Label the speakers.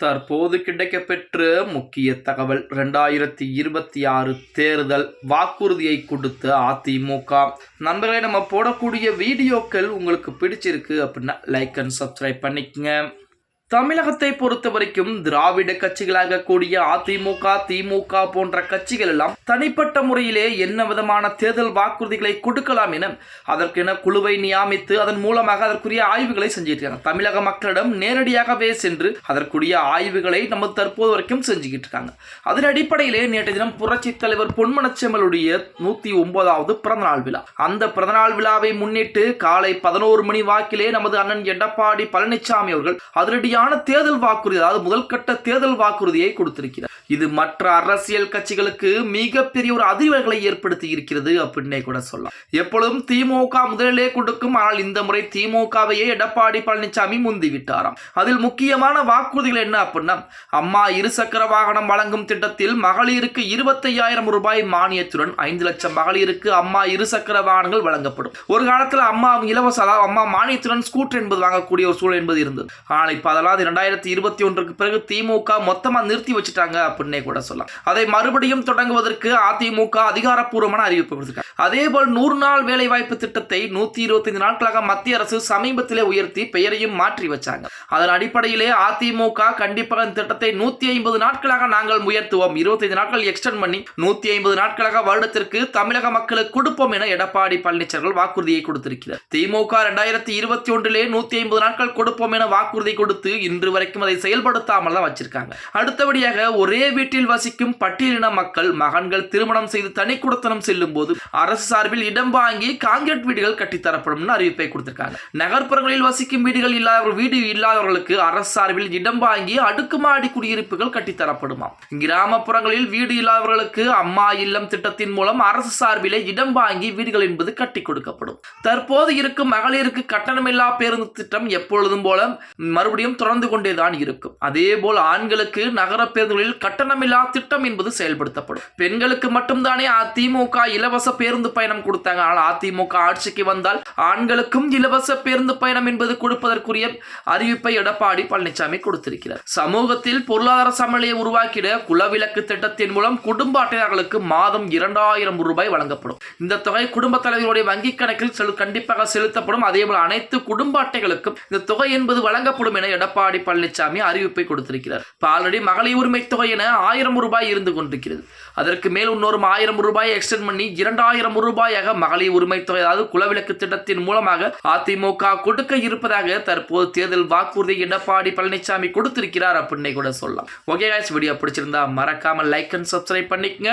Speaker 1: தற்போது கிடைக்கப்பெற்ற முக்கிய தகவல் 2026 தேர்தல் வாக்குறுதியை கொடுத்த அதிமுக. நண்பர்களே, நம்ம போடக்கூடிய வீடியோக்கள் உங்களுக்கு பிடிச்சிருக்கு அப்படின்னா லைக் அண்ட் சப்ஸ்கிரைப் பண்ணிக்கங்க. தமிழகத்தை பொறுத்த வரைக்கும் திராவிட கட்சிகளாக கூடிய அதிமுக, திமுக போன்ற கட்சிகள் எல்லாம் தனிப்பட்ட முறையிலே என்ன விதமான தேர்தல் வாக்குறுதிகளை கொடுக்கலாம் என அதற்கென குழுவை நியமித்து அதன் மூலமாக அதற்குரிய ஆய்வுகளை செஞ்சுட்டு இருக்காங்க. தமிழக மக்களிடம் நேரடியாகவே சென்று அதற்குரிய ஆய்வுகளை நம்ம தற்போது வரைக்கும் செஞ்சுக்கிட்டு இருக்காங்க. அதன் அடிப்படையிலே நேற்று தினம் புரட்சி தலைவர் பொன்மனச்செம்மலுடைய 109வது பிறந்தநாள் விழா. அந்த பிறந்தநாள் விழாவை முன்னிட்டு காலை 11 மணி வாக்கிலே நமது அண்ணன் எடப்பாடி பழனிசாமி அவர்கள் அதிரடியாக தேர்தல் வாக்குறுதி, அதாவது முதல் கட்ட தேர்தல் வாக்குறுதியை கொடுத்திருக்கிறார். இது மற்ற அரசியல் கட்சிகளுக்கு மிகப்பெரிய ஒரு அதிர்வுகளை ஏற்படுத்தி இருக்கிறது அப்படின்னே கூட சொல்லலாம். எப்பொழுதும் திமுக முதலிலே கொடுக்கும், ஆனால் இந்த முறை திமுகவையே எடப்பாடி பழனிசாமி முந்தி விட்டாராம். அதில் முக்கியமான வாக்குறுதிகள் என்ன அப்படின்னா, அம்மா இருசக்கர வாகனம் வழங்கும் திட்டத்தில் மகளிருக்கு 25,000 ரூபாய் மானியத்துடன் 5 லட்சம் மகளிருக்கு அம்மா இருசக்கர வாகனங்கள் வழங்கப்படும். ஒரு காலத்தில் அம்மா இலவச, அம்மா மானியத்துடன் ஸ்கூட்டர் என்பது வாங்கக்கூடிய ஒரு சூழல் என்பது இருந்தது. ஆனால் இப்ப அதெல்லாம் 2021க்கு பிறகு திமுக மொத்தமா நிறுத்தி வச்சுட்டாங்க அப்படின்னே கூட சொல்லலாம். அதை மறுபடியும் தொடங்குவதற்கு அதிமுக அதிகாரப்பூர்வமான அறிவிப்பு கொடுத்திருக்காங்க. அதேபோல் 100 நாள் வேலை வாய்ப்பு திட்டத்தை 125 நாட்களாக மத்திய அரசு சமீபத்திலே உயர்த்தி பெயரையும் மாற்றி வச்சாங்க. அதன் அடிப்படையிலே அதிமுக கண்டிப்பாக இந்த திட்டத்தை 150 நாட்களாக நாங்கள் உயர்த்துவோம், 25 நாட்கள் எக்ஸ்டெண்ட் பண்ணி 150 நாட்களாக வருடத்திற்கு தமிழக மக்களுக்கு கொடுப்போம் என எடப்பாடி பழனிசாமி வாக்குறுதியை கொடுத்திருக்கிறார். திமுக 2021 150 நாட்கள் கொடுப்போம் என வாக்குறுதி கொடுத்து இன்று வரைக்கும் அதை செயல்படுத்தாமல் தான் வச்சிருக்காங்க. அடுத்தபடியாக ஒரே வீட்டில் வசிக்கும் பட்டியலின மக்கள் மகன்கள் திருமணம் செய்து தனி குடித்தனம் செல்லும் போது அரசு சார்பில் இடம் வாங்கி கான்கிரீட் வீடுகள் கட்டித்தரப்படும் அறிவிப்பை கொடுத்திருக்காங்க. நகர்ப்புறங்களில் வசிக்கும் வீடு இல்லாதவர்களுக்கு அரசு சார்பில் இடம் வாங்கி அடுக்குமாடி குடியிருப்புகள் கட்டித்தரப்படுமா. கிராமப்புறங்களில் வீடு இல்லாதவர்களுக்கு அம்மா இல்லம் திட்டத்தின் மூலம் அரசு சார்பிலே இடம் வாங்கி வீடுகள் என்பது கட்டி கொடுக்கப்படும். தற்போது இருக்கும் மகளிருக்கு கட்டணமில்லா பேருந்து திட்டம் எப்பொழுதும் போல மறுபடியும் தொடர்ந்து கொண்டேதான் இருக்கும். அதே போல் ஆண்களுக்கு நகர பேருந்துகளில் கட்டணமில்லா திட்டம் என்பது செயல்படுத்தப்படும். பெண்களுக்கு மட்டும்தானே அதிமுக இலவச பேருந்து பயணம் கொடுத்தாங்க. ஆனால் அதிமுக ஆட்சிக்கு வந்தால் ஆண்களுக்கும் இலவச பேருந்து பயணம் என்பது கொடுப்பதற்குரிய அறிவிப்பை எடப்பாடி பழனிசாமி கொடுத்திருக்கிறார். சமூகத்தில் பொருளாதார சமநிலையை உருவாக்கிட குலவிளக்கு திட்டத்தின் மூலம் குடும்ப அட்டைதாரர்களுக்கு மாதம் 2,000 ரூபாய் வழங்கப்படும். இந்த தொகை குடும்ப தலைவர்களுடைய வங்கிக் கணக்கில் கண்டிப்பாக செலுத்தப்படும். அதேபோல் அனைத்து குடும்ப அட்டைகளுக்கும் இந்த தொகை என்பது வழங்கப்படும் என எடப்பாடி பழனிசாமி அறிவிப்பை கொடுத்திருக்கிறார். ஆல்ரெடி மகளிர் உரிமை தொகை என 1000 ரூபாய் இருந்து கொண்டிருக்கிறது. அதற்கு மேல் இன்னொரு 1000 ரூபாய் எக்ஸ்டெண்ட் பண்ணி 2,000 ரூபாயாக மகளிர் உரிமை தொகை, அதாவது குலவிளக்கு திட்டத்தின் மூலமாக அதிமுக கொடுக்க இருப்பதாக தற்போது தேர்தல் வாக்குறுதி எடப்பாடி பழனிசாமி கொடுத்திருக்கிறார் அப்படின்னே கூட சொல்லலாம். ஓகே गाइस, வீடியோ பிடிச்சிருந்தா மறக்காம லைக் அண்ட் சப்ஸ்கிரைப் பண்ணிக்கங்க.